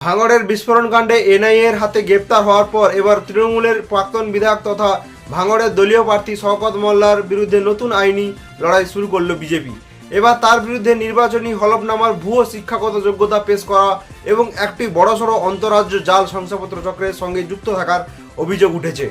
ভাঙড়ের বিস্ফোরণ কাণ্ডে এনআইএর হাতে গ্রেপ্তার হওয়ার পর এবার তৃণমূলের প্রাক্তন বিধায়ক তথা ভাঙড়ের দলীয় প্রার্থী শওকত মোল্লার বিরুদ্ধে নতুন আইনি লড়াই শুরু করল বিজেপি। এবার তার বিরুদ্ধে নির্বাচনী হলফনামার ভুয়ো শিক্ষাগত যোগ্যতা পেশ করা এবং একটি বড়সড় অন্তরাজ্য জাল শংসাপত্র চক্রের সঙ্গে যুক্ত থাকার অভিযোগ উঠেছে।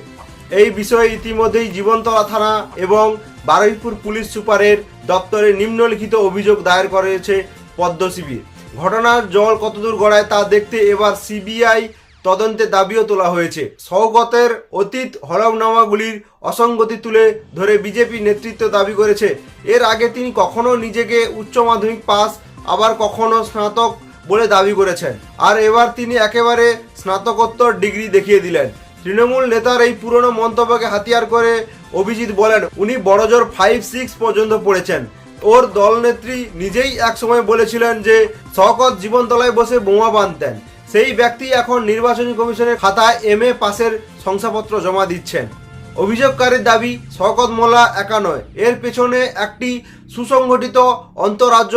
এই বিষয়ে ইতিমধ্যেই জীবনতলা থানা এবং বারুইপুর পুলিশ সুপারের দপ্তরে নিম্নলিখিত অভিযোগ দায়ের করেছে পদ্ম শিবির। ঘটনার জল কতদূর গড়ায় তা দেখতে এবার সিবিআই তদন্তে দাবিও তোলা হয়েছে। শওকতের অতীত হলফনামাগুলির অসঙ্গতি তুলে ধরে বিজেপি নেতৃত্ব দাবি করেছে, এর আগে তিনি কখনো নিজেকে উচ্চ মাধ্যমিক পাস আবার কখনো স্নাতক বলে দাবি করেছেন, আর এবার তিনি একেবারে স্নাতকোত্তর ডিগ্রি দেখিয়ে দিলেন। তৃণমূল নেতার এই পুরনো মন্তব্যকে হাতিয়ার করে অভিজিৎ বলেন, উনি বড়জোর 5-6 পর্যন্ত পড়েছেন। ওর দলনেত্রী নিজেই একসময় বলেছিলেন যে শওকত জীবনতলায় বসে বোমা বাঁধতেন। সেই ব্যক্তি এখন নির্বাচনী কমিশনের খাতায় MA পাসের শংসাপত্র জমা দিচ্ছেন। অভিযোগকারীর দাবি, শওকত মোল্লা একা নয়, এর পেছনে একটি সুসংগঠিত অন্তরাজ্য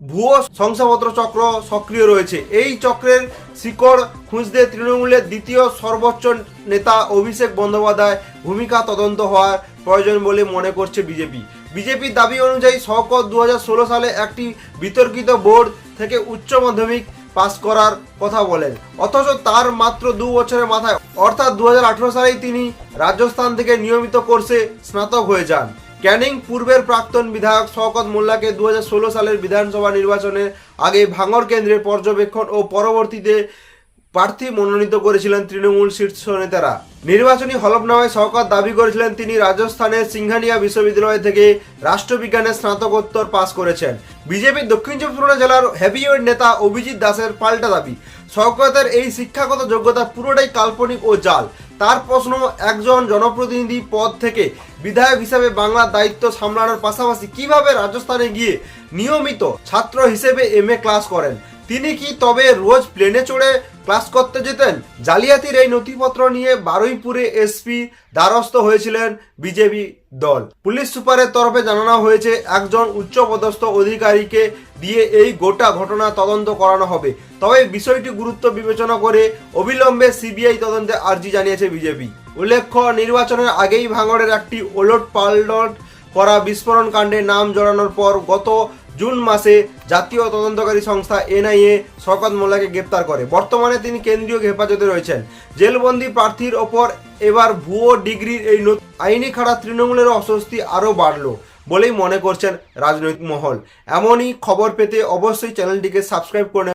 ভুয়ো শংসাপত্র চক্র সক্রিয় রয়েছে। এই চক্রের শিকড় খুঁজতে তৃণমূলের দ্বিতীয় সর্বোচ্চ নেতা অভিষেক বন্দ্যোপাধ্যায় ভূমিকা তদন্ত হওয়ার প্রয়োজন বলে মনে করছে বিজেপি। বিজেপির দাবি অনুযায়ী শওকত 2016 সালে একটি বিতর্কিত বোর্ড থেকে উচ্চ মাধ্যমিক পাস করার কথা বলেন, অথচ তার মাত্র 2 বছরের মাথায় অর্থাৎ 2018 সালেই তিনি রাজস্থান থেকে নিয়মিত কোর্সে স্নাতক হয়ে যান। ক্যানিং পূর্বের প্রাক্তন বিধায়ক শওকত মোল্লাকে 2016 সালের বিধানসভা নির্বাচনের আগে ভাঙড় কেন্দ্রের পর্যবেক্ষণ ও পরবর্তীতে প্রার্থী মনোনীত করেছিলেন তৃণমূল শীর্ষ নেতারা। নির্বাচনী হলফনামায় শওকত দাবি করেছিলেন তিনি রাজস্থানের সিংহানিয়া বিশ্ববিদ্যালয় থেকে রাষ্ট্রবিজ্ঞানে স্নাতকোত্তর পাস করেছেন। বিজেপির দক্ষিণ চব্বিশ পরগনা জেলার হেভিওয়েট নেতা অভিজিৎ দাসের পাল্টা দাবি, শওকতের এই শিক্ষাগত যোগ্যতা পুরোটাই কাল্পনিক ও জাল। তার প্রশ্ন, একজন জনপ্রতিনিধি পদ থেকে বিধায়ক হিসেবে বাংলার দায়িত্ব সামলানোর পাশাপাশি কিভাবে রাজস্থানে গিয়ে নিয়মিত ছাত্র হিসেবে MA ক্লাস করেন? তিনি কি তবে রোজ প্লেনে চড়ে ক্লাস করতে যেতেন? জালিয়াতির এই নথিপত্র নিয়ে বারুইপুরে এসপি দ্বারস্থ হয়েছিলেন বিজেপি দল। পুলিশ সুপারের তরফে জানানো হয়েছে, একজন উচ্চপদস্থ অধিকারীকে দিয়ে এই গোটা ঘটনা তদন্ত করানো হবে। তবে বিষয়টি গুরুত্ব বিবেচনা করে অবিলম্বে সিবিআই তদন্তে আর্জি জানিয়েছে বিজেপি। উল্লেখ্য, নির্বাচনের আগেই ভাঙড়ের একটি ওলট পালট করা বিস্ফোরণ কাণ্ডে নাম জড়ানোর পর গত জুন মাসে জাতীয় তদন্তকারী সংস্থা NIA শওকত মোল্লাকে গ্রেপ্তার করে। বর্তমানে তিনি কেন্দ্রীয় হেফাজতে রয়েছেন। জেলবন্দি প্রার্থীর ওপর এবার ভুয়ো ডিগ্রির এই আইনি খাড়া তৃণমূলের অস্বস্তি আরও বাড়ল বলেই মনে করছেন রাজনৈতিক মহল। এমনই খবর পেতে অবশ্যই চ্যানেলটিকে সাবস্ক্রাইব করে